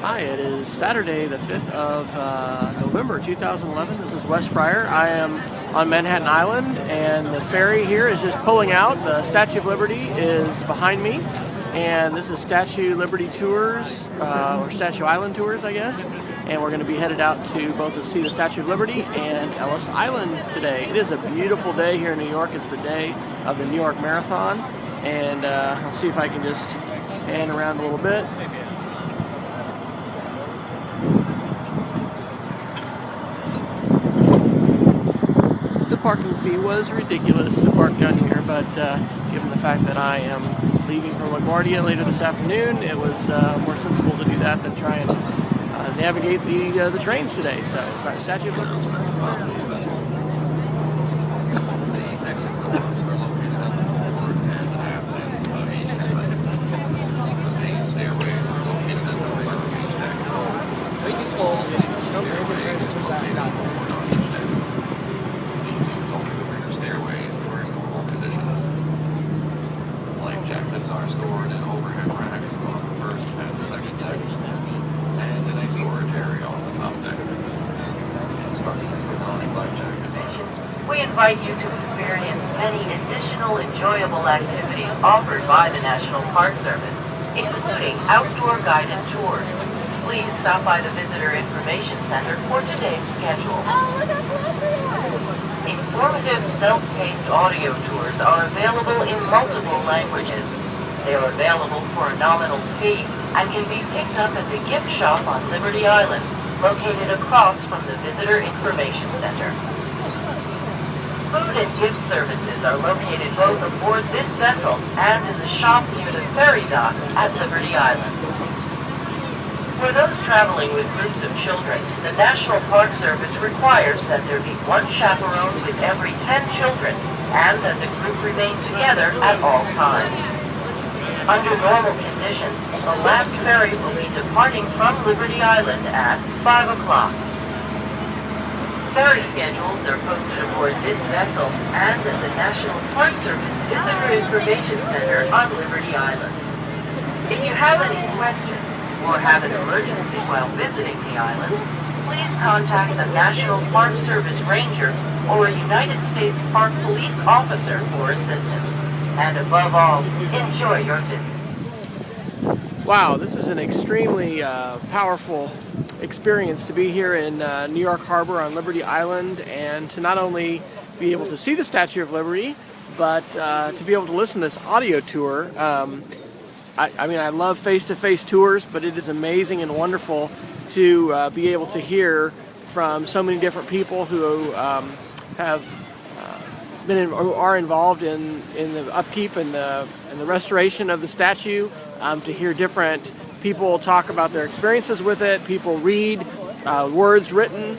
Hi, it is Saturday the 5th of November 2011. This is Wes Fryer. I am on Manhattan Island and the ferry here is just pulling out. The Statue of Liberty is behind me and this is Statue Liberty Tours, or Statue Island Tours, I guess. And we're going to be headed out to both to see the Statue of Liberty and Ellis Island today. It is a beautiful day here in New York. It's the day of the New York Marathon. And I'll see if I can just pan around a little bit. The parking fee was ridiculous to park down here, but given the fact that I am leaving for LaGuardia later this afternoon, it was more sensible to do that than try and navigate the trains today. So, Statue of Liberty. Jackets are stored in overhead racks on the first and second decks, and in a storage area on the top deck. Instructions regarding life jackets are... We invite you to experience many additional enjoyable activities offered by the National Park Service, including outdoor guided tours. Please stop by the Visitor Information Center for today's schedule. Informative self-paced audio tours are available in multiple languages. They are available for a nominal fee and can be picked up at the gift shop on Liberty Island, located across from the Visitor Information Center. Food and gift services are located both aboard this vessel and in the shop near the ferry dock at Liberty Island. For those traveling with groups of children, the National Park Service requires that there be one chaperone with every 10 children and that the group remain together at all times. Under normal conditions, the last ferry will be departing from Liberty Island at 5 o'clock. Ferry schedules are posted aboard this vessel and at the National Park Service Visitor Information Center on Liberty Island. If you have any questions, or have an emergency while visiting the island, please contact a National Park Service Ranger or a United States Park Police officer for assistance. And above all, enjoy your visit. Wow, this is an extremely powerful experience to be here in New York Harbor on Liberty Island and to not only be able to see the Statue of Liberty, but to be able to listen to this audio tour. I mean, I love face-to-face tours, but it is amazing and wonderful to be able to hear from so many different people who have or are involved in the upkeep and the restoration of the statue. To hear different people talk about their experiences with it, people read words written,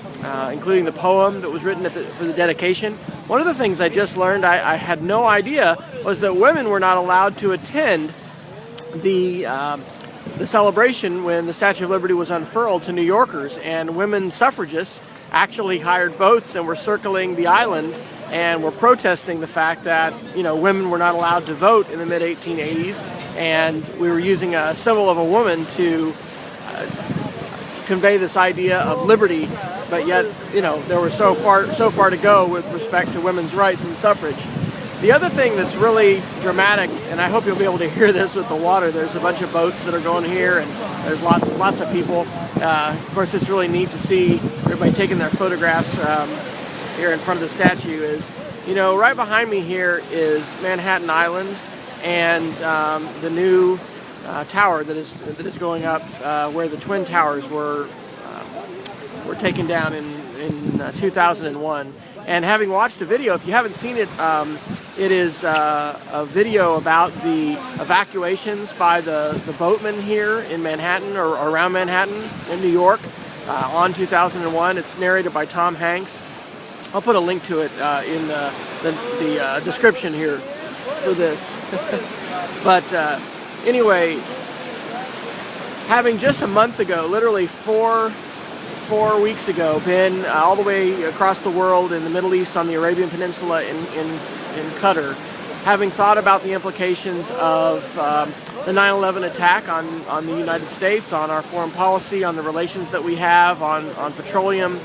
including the poem that was written for the dedication. One of the things I just learned, I had no idea, was that women were not allowed to attend the celebration when the Statue of Liberty was unfurled to New Yorkers, and women suffragists actually hired boats and were circling the island and were protesting the fact that, you know, women were not allowed to vote in the mid-1880s, and we were using a symbol of a woman to convey this idea of liberty, but yet, you know, there was so far to go with respect to women's rights and suffrage. The other thing that's really dramatic, and I hope you'll be able to hear this with the water, there's a bunch of boats that are going here, and there's lots of people. Of course, it's really neat to see everybody taking their photographs here in front of the statue. Is, you know, right behind me here is Manhattan Island and the new tower that is going up, where the Twin Towers were taken down in 2001. And having watched a video, if you haven't seen it, it is a video about the evacuations by the boatmen here in Manhattan or around Manhattan in New York on 2001. It's narrated by Tom Hanks. I'll put a link to it in the description here for this. But anyway, having just a month ago, literally 4 weeks ago, been all the way across the world in the Middle East on the Arabian Peninsula in Qatar, having thought about the implications of the 9/11 attack on the United States, on our foreign policy, on the relations that we have, on petroleum,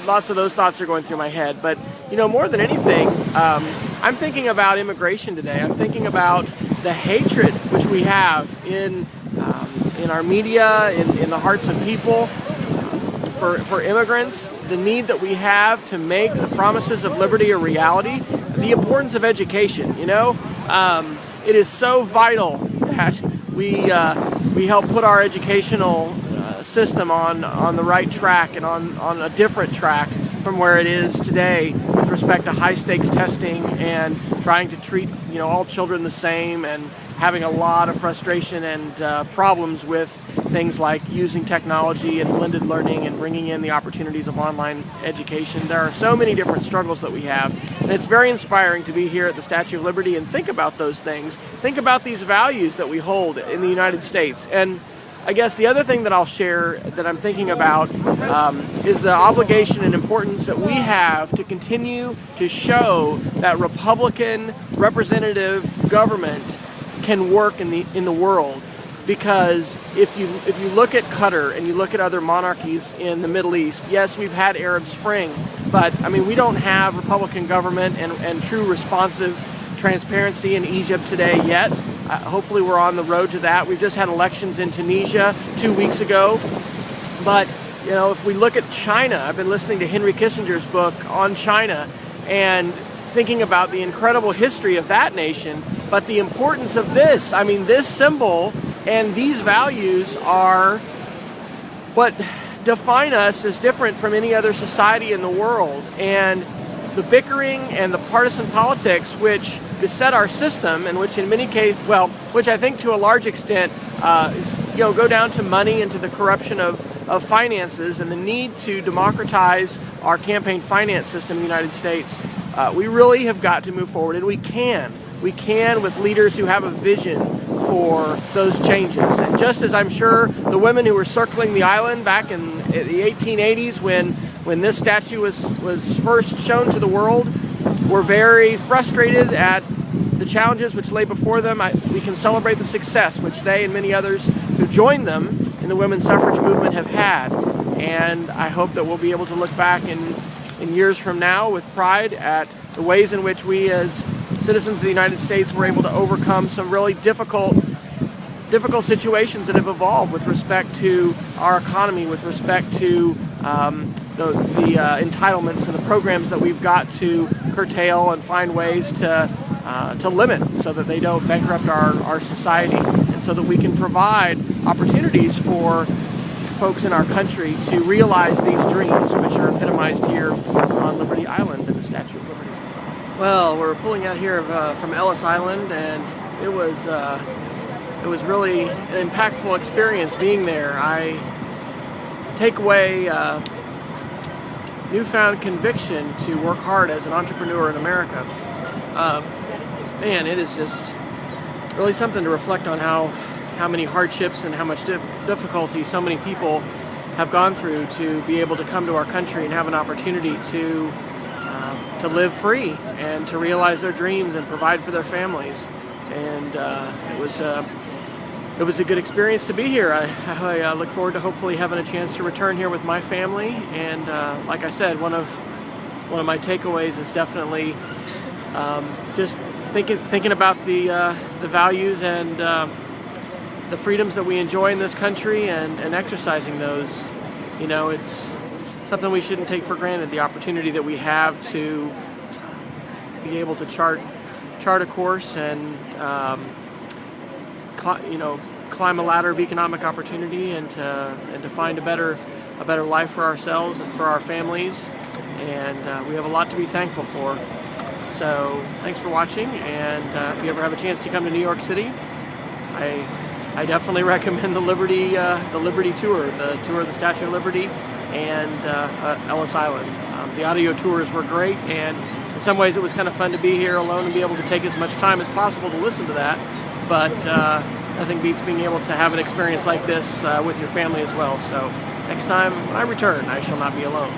lots of those thoughts are going through my head. But more than anything, I'm thinking about immigration today. I'm thinking about the hatred which we have in our media, in the hearts of people, for immigrants, the need that we have to make the promises of liberty a reality, the importance of education. It is so vital that we help put our educational system on the right track and on a different track from where it is today with respect to high stakes testing and trying to treat all children the same, and having a lot of frustration and problems with things like using technology and blended learning and bringing in the opportunities of online education. There are so many different struggles that we have, and it's very inspiring to be here at the Statue of Liberty and think about those things, think about these values that we hold in the United States. And I guess the other thing that I'll share that I'm thinking about is the obligation and importance that we have to continue to show that Republican representative government can work in the world. Because if you look at Qatar and you look at other monarchies in the Middle East, yes, we've had Arab Spring, but we don't have Republican government and true responsive transparency in Egypt today yet. Hopefully we're on the road to that. We've just had elections in Tunisia 2 weeks ago. But if we look at China, I've been listening to Henry Kissinger's book on China and thinking about the incredible history of that nation, but the importance of this. This symbol and these values are what define us as different from any other society in the world. And the bickering and the partisan politics which beset our system, and which in many cases, which I think to a large extent go down to money and to the corruption of finances and the need to democratize our campaign finance system in the United States, we really have got to move forward, and we can with leaders who have a vision for those changes. And just as I'm sure the women who were circling the island back in the 1880s when this statue was first shown to the world were very frustrated at the challenges which lay before them, we can celebrate the success which they and many others who joined them in the women's suffrage movement have had. And I hope that we'll be able to look back in years from now with pride at the ways in which we as citizens of the United States were able to overcome some really difficult situations that have evolved with respect to our economy, with respect to the entitlements and the programs that we've got to curtail and find ways to limit so that they don't bankrupt our society, and so that we can provide opportunities for folks in our country to realize these dreams, which are epitomized here on Liberty Island in the Statue of Liberty. Well, we're pulling out here from Ellis Island, and it was really an impactful experience being there. I take away newfound conviction to work hard as an entrepreneur in America. Man, it is just really something to reflect on how many hardships and how much difficulty so many people have gone through to be able to come to our country and have an opportunity to live free and to realize their dreams and provide for their families. And it was a good experience to be here. I look forward to hopefully having a chance to return here with my family. And like I said, one of my takeaways is definitely just thinking about the values and the freedoms that we enjoy in this country and exercising those. It's something we shouldn't take for granted, the opportunity that we have to be able to chart a course and climb a ladder of economic opportunity and to find a better life for ourselves and for our families. And we have a lot to be thankful for. So thanks for watching, and if you ever have a chance to come to New York City, I definitely recommend the Liberty tour, the tour of the Statue of Liberty and Ellis Island. The audio tours were great, and in some ways it was kind of fun to be here alone and be able to take as much time as possible to listen to that. But nothing beats being able to have an experience like this with your family as well. So next time when I return, I shall not be alone.